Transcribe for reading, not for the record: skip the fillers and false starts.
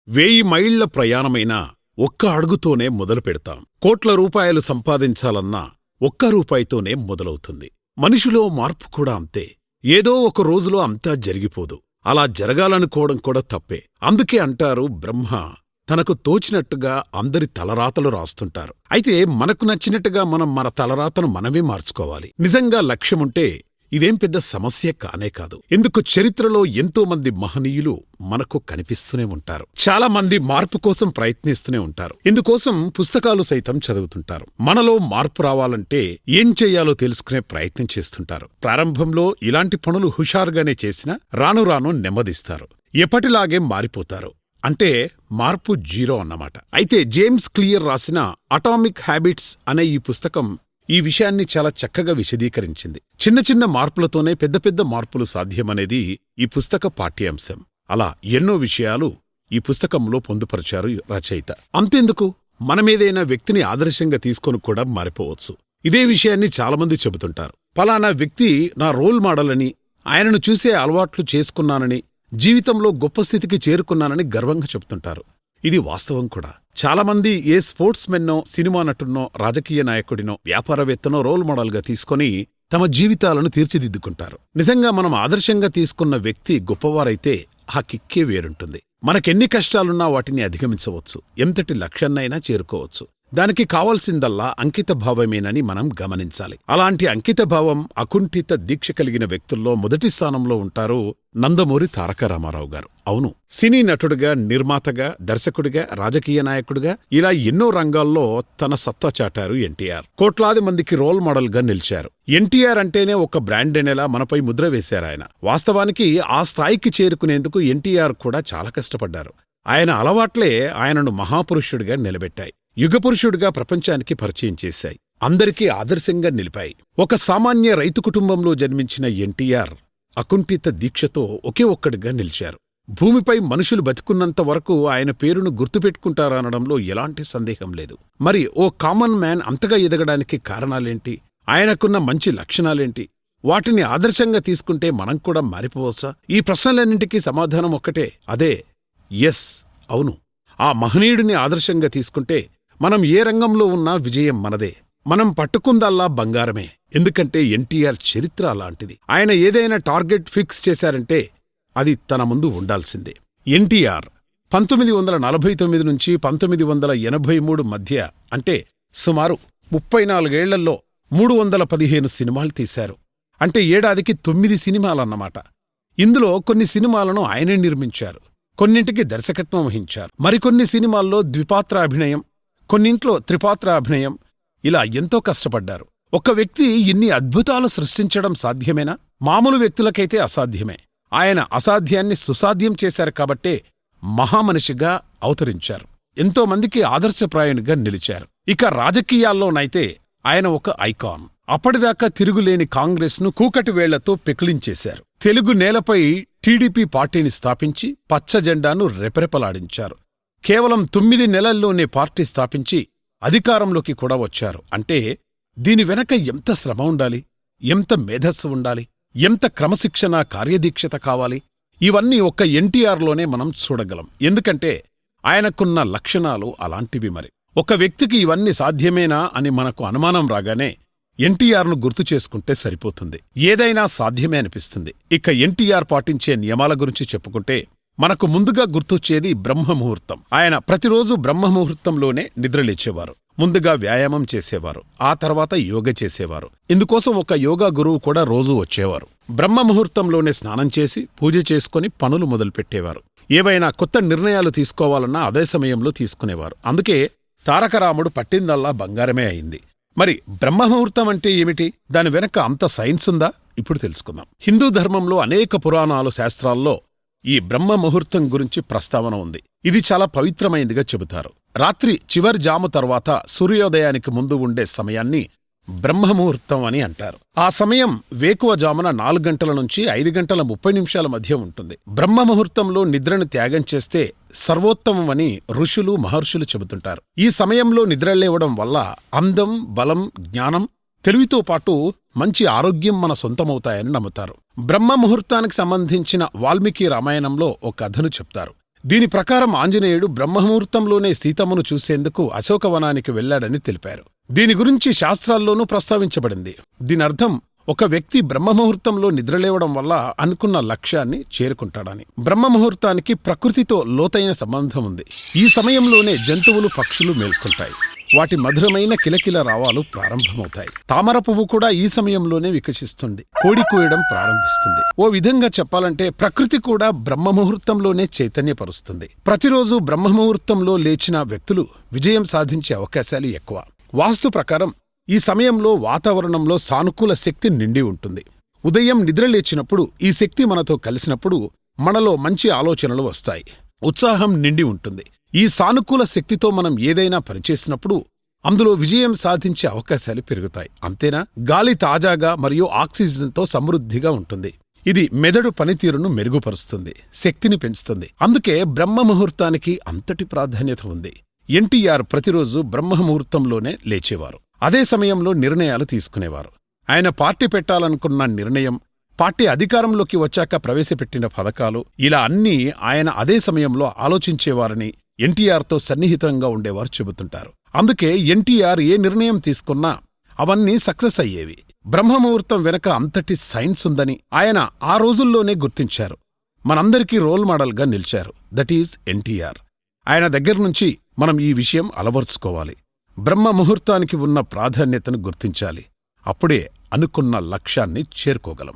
1000 మైళ్ల ప్రయాణమైనా ఒక్క అడుగుతోనే మొదలు పెడతాం. కోట్ల రూపాయలు సంపాదించాలన్నా ఒక్క రూపాయితోనే మొదలవుతుంది. మనిషిలో మార్పు కూడా అంతే. ఏదో ఒక రోజులో అంతా జరిగిపోదు. అలా జరగాలనుకోవడం కూడా తప్పే. అందుకే అంటారు, బ్రహ్మ తనకు తోచినట్టుగా అందరి తలరాతలు రాస్తుంటారు. అయితే మనకు నచ్చినట్టుగా మనం మన తలరాతను మనమే మార్చుకోవాలి. నిజంగా లక్ష్యముంటే ఇదేం పెద్ద సమస్య కానే కాదు. ఎందుకు చరిత్రలో ఎంతో మంది మహనీయులు మనకు కనిపిస్తూనే ఉంటారు. చాలా మంది మార్పు కోసం ప్రయత్నిస్తూనే ఉంటారు. ఇందుకోసం పుస్తకాలు సైతం చదువుతుంటారు. మనలో మార్పు రావాలంటే ఏం చెయ్యాలో తెలుసుకునే ప్రయత్నం చేస్తుంటారు. ప్రారంభంలో ఇలాంటి పనులు హుషారుగానే చేసినా రాను రాను నెమ్మదిస్తారు. ఎప్పటిలాగే మారిపోతారు. అంటే మార్పు జీరో అన్నమాట. అయితే జేమ్స్ క్లియర్ రాసిన అటామిక్ హ్యాబిట్స్ అనే ఈ పుస్తకం ఈ విషయాన్ని చాలా చక్కగా విశదీకరించింది. చిన్న చిన్న మార్పులతోనే పెద్ద పెద్ద మార్పులు సాధ్యమనేది ఈ పుస్తక పాఠ్యాంశం. అలా ఎన్నో విషయాలు ఈ పుస్తకంలో పొందుపరిచారు రచయిత. అంతెందుకు, మనమేదైనా వ్యక్తిని ఆదర్శంగా తీసుకొని కూడా మారిపోవచ్చు. ఇదే విషయాన్ని చాలామంది చెబుతుంటారు. ఫలానా వ్యక్తి నా రోల్ మోడల్ అని, ఆయనను చూసే అలవాట్లు చేసుకున్నానని, జీవితంలో గొప్ప స్థితికి చేరుకున్నానని గర్వంగా చెబుతుంటారు. ఇది వాస్తవం కూడా. చాలామంది ఏ స్పోర్ట్స్ మెన్నో, సినిమా నటున్నో, రాజకీయ నాయకుడినో, వ్యాపారవేత్తనో రోల్ మోడల్గా తీసుకొని తమ జీవితాలను తీర్చిదిద్దుకుంటారు. నిజంగా మనం ఆదర్శంగా తీసుకున్న వ్యక్తి గొప్పవారైతే ఆ కిక్కే వేరుంటుంది. మనకెన్ని కష్టాలున్నా వాటిని అధిగమించవచ్చు. ఎంతటి లక్ష్యాన్నైనా చేరుకోవచ్చు. దానికి కావాల్సిందల్లా అంకితభావమేనని మనం గమనించాలి. అలాంటి అంకితభావం, అకుంఠిత దీక్ష కలిగిన వ్యక్తుల్లో మొదటి స్థానంలో ఉంటారు నందమూరి తారక రామారావు గారు. అవును, సినీ నటుడిగా, నిర్మాతగా, దర్శకుడిగా, రాజకీయ నాయకుడిగా ఇలా ఎన్నో రంగాల్లో తన సత్తా చాటారు ఎన్టీఆర్. కోట్లాది మందికి రోల్ మోడల్గా నిలిచారు. ఎన్టీఆర్ అంటేనే ఒక బ్రాండ్ అనేలా మనపై ముద్ర వేశారాయన. వాస్తవానికి ఆ స్థాయికి చేరుకునేందుకు ఎన్టీఆర్ కూడా చాలా కష్టపడ్డారు. ఆయన అలవాట్లే ఆయనను మహాపురుషుడిగా నిలబెట్టాయి. యుగపురుషుడిగా ప్రపంచానికి పరిచయం చేశాయి. అందరికీ ఆదర్శంగా నిలిపాయి. ఒక సామాన్య రైతు కుటుంబంలో జన్మించిన ఎన్టీఆర్ అకుంఠిత దీక్షతో ఒకే ఒక్కడిగా నిలిచారు. భూమిపై మనుషులు బతికున్నంత వరకు ఆయన పేరును గుర్తుపెట్టుకుంటారనడంలో ఎలాంటి సందేహం లేదు. మరి ఓ కామన్ మ్యాన్ అంతగా ఎదగడానికి కారణాలేంటి? ఆయనకున్న మంచి లక్షణాలేంటి? వాటిని ఆదర్శంగా తీసుకుంటే మనం కూడా మారిపోవచ్చా? ఈ ప్రశ్నలన్నింటికీ సమాధానం ఒక్కటే, అదే ఎస్, అవును. ఆ మహనీయుడిని ఆదర్శంగా తీసుకుంటే మనం ఏ రంగంలో ఉన్నా విజయం మనదే. మనం పట్టుకుందల్లా బంగారమే. ఎందుకంటే ఎన్టీఆర్ చరిత్ర అలాంటిది. ఆయన ఏదైనా టార్గెట్ ఫిక్స్ చేశారంటే అది తన ముందు ఉండాల్సిందే. ఎన్టీఆర్ 1949 నుంచి 1983 మధ్య, అంటే సుమారు 34 ఏళ్లలో 315 సినిమాలు తీశారు. అంటే ఏడాదికి 9 సినిమాలన్నమాట. ఇందులో కొన్ని సినిమాలను ఆయనే నిర్మించారు. కొన్నింటికి దర్శకత్వం వహించారు. మరికొన్ని సినిమాల్లో ద్విపాత్రాభినయం, కొన్నింట్లో త్రిపాత్రాభినయం, ఇలా ఎంతో కష్టపడ్డారు. ఒక వ్యక్తి ఇన్ని అద్భుతాలు సృష్టించడం సాధ్యమేనా? మామూలు వ్యక్తులకైతే అసాధ్యమే. ఆయన అసాధ్యాన్ని సుసాధ్యం చేశారు కాబట్టే మహామనిషిగా అవతరించారు. ఎంతోమందికి ఆదర్శప్రాయునిగా నిలిచారు. ఇక రాజకీయాల్లోనైతే ఆయన ఒక ఐకాన్. అప్పటిదాకా తిరుగులేని కాంగ్రెస్ను కూకటి వేళ్లతో పెకిలించేశారు. తెలుగు నేలపై టీడీపీ పార్టీని స్థాపించి పచ్చజెండాను రెపరెపలాడించారు. కేవలం 9 నెలల్లోనే పార్టీ స్థాపించి అధికారంలోకి కూడా వచ్చారు. అంటే దీని వెనక ఎంత శ్రమ ఉండాలి, ఎంత మేధస్సు ఉండాలి, ఎంత క్రమశిక్షణ, కార్యదీక్షత కావాలి? ఇవన్నీ ఒక్క ఎన్టీఆర్లోనే మనం చూడగలం. ఎందుకంటే ఆయనకున్న లక్షణాలు అలాంటివి. మరి ఒక వ్యక్తికి ఇవన్నీ సాధ్యమేనా అని మనకు అనుమానం రాగానే ఎన్టీఆర్ను గుర్తు చేసుకుంటే సరిపోతుంది. ఏదైనా సాధ్యమే అనిపిస్తుంది. ఇక ఎన్టీఆర్ పాటించే నియమాల గురించి చెప్పుకుంటే మనకు ముందుగా గుర్తొచ్చేది బ్రహ్మముహూర్తం. ఆయన ప్రతిరోజు బ్రహ్మముహూర్తంలోనే నిద్రలేచేవారు. ముందుగా వ్యాయామం చేసేవారు. ఆ తర్వాత యోగ చేసేవారు. ఇందుకోసం ఒక యోగా గురువు కూడా రోజూ వచ్చేవారు. బ్రహ్మముహూర్తంలోనే స్నానం చేసి పూజ చేసుకుని పనులు మొదలుపెట్టేవారు. ఏవైనా కొత్త నిర్ణయాలు తీసుకోవాలన్నా అదే సమయంలో తీసుకునేవారు. అందుకే తారకరాముడు పట్టిందల్లా బంగారమే అయింది. మరి బ్రహ్మముహూర్తం అంటే ఏమిటి? దాని వెనక అంత సైన్స్ ఉందా? ఇప్పుడు తెలుసుకుందాం. హిందూ ధర్మంలో అనేక పురాణాలు, శాస్త్రాల్లో ఈ బ్రహ్మముహూర్తం గురించి ప్రస్తావన ఉంది. ఇది చాలా పవిత్రమైందిగా చెబుతారు. రాత్రి చివరి జాము తర్వాత సూర్యోదయానికి ముందు ఉండే సమయాన్ని బ్రహ్మముహూర్తం అని అంటారు. ఆ సమయం వేకువజామున 4 గంటల నుంచి 5 గంటల 30 నిమిషాల మధ్య ఉంటుంది. బ్రహ్మముహూర్తంలో నిద్రను త్యాగం చేస్తే సర్వోత్తమమని ఋషులు, మహర్షులు చెబుతుంటారు. ఈ సమయంలో నిద్రలేవడం వల్ల అందం, బలం, జ్ఞానం, తెలివితో పాటు మంచి ఆరోగ్యం మన సొంతమవుతాయని నమ్ముతారు. బ్రహ్మముహూర్తానికి సంబంధించిన వాల్మీకి రామాయణంలో ఓ కథను చెప్తారు. దీని ప్రకారం ఆంజనేయుడు బ్రహ్మముహూర్తంలోనే సీతమ్మను చూసేందుకు అశోకవనానికి వెళ్లాడని తెలిపారు. దీని గురించి శాస్త్రాల్లోనూ ప్రస్తావించబడింది. దీనర్థం ఒక వ్యక్తి బ్రహ్మముహూర్తంలో నిద్రలేవడం వల్ల అనుకున్న లక్ష్యాన్ని చేరుకుంటాడని. బ్రహ్మముహూర్తానికి ప్రకృతితో లోతైన సంబంధం ఉంది. ఈ సమయంలోనే జంతువులు, పక్షులు మేల్కొంటాయి. వాటి మధురమైన కిలకిల రావాలు ప్రారంభమవుతాయి. తామర పువ్వు కూడా ఈ సమయంలోనే వికసిస్తుంది. కోడి కూయడం ప్రారంభిస్తుంది. ఓ విధంగా చెప్పాలంటే ప్రకృతి కూడా బ్రహ్మముహూర్తంలోనే చైతన్యపరుస్తుంది. ప్రతిరోజు బ్రహ్మముహూర్తంలో లేచిన వ్యక్తులు విజయం సాధించే అవకాశాలు ఎక్కువ. వాస్తు ప్రకారం ఈ సమయంలో వాతావరణంలో సానుకూల శక్తి నిండి ఉంటుంది. ఉదయం నిద్రలేచినప్పుడు ఈ శక్తి మనతో కలిసినప్పుడు మనలో మంచి ఆలోచనలు వస్తాయి. ఉత్సాహం నిండి ఉంటుంది. ఈ సానుకూల శక్తితో మనం ఏదైనా పనిచేసినప్పుడు అందులో విజయం సాధించే అవకాశాలు పెరుగుతాయి. అంతేనా, గాలి తాజాగా మరియు ఆక్సిజన్తో సమృద్ధిగా ఉంటుంది. ఇది మెదడు పనితీరును మెరుగుపరుస్తుంది, శక్తిని పెంచుతుంది. అందుకే బ్రహ్మముహూర్తానికి అంతటి ప్రాధాన్యత ఉంది. ఎన్టీఆర్ ప్రతిరోజు బ్రహ్మముహూర్తంలోనే లేచేవారు. అదే సమయంలో నిర్ణయాలు తీసుకునేవారు. ఆయన పార్టీ పెట్టాలనుకున్న నిర్ణయం, పార్టీ అధికారంలోకి వచ్చాక ప్రవేశపెట్టిన పథకాలు, ఇలా అన్నీ ఆయన అదే సమయంలో ఆలోచించేవారని ఎన్టీఆర్తో సన్నిహితంగా ఉండేవారు చెబుతుంటారు. అందుకే ఎన్టీఆర్ ఏ నిర్ణయం తీసుకున్నా అవన్నీ సక్సెస్ అయ్యేవి. బ్రహ్మముహూర్తం వెనక అంతటి సైన్స్ ఉందని ఆయన ఆ రోజుల్లోనే గుర్తించారు. మనందరికీ రోల్ మోడల్గా నిలిచారు. That is NTR. ఆయన దగ్గర్నుంచి మనం ఈ విషయం అలవర్చుకోవాలి. బ్రహ్మముహూర్తానికి ఉన్న ప్రాధాన్యతను గుర్తించాలి. అప్పుడే అనుకున్న లక్ష్యాన్ని చేరుకోగలం.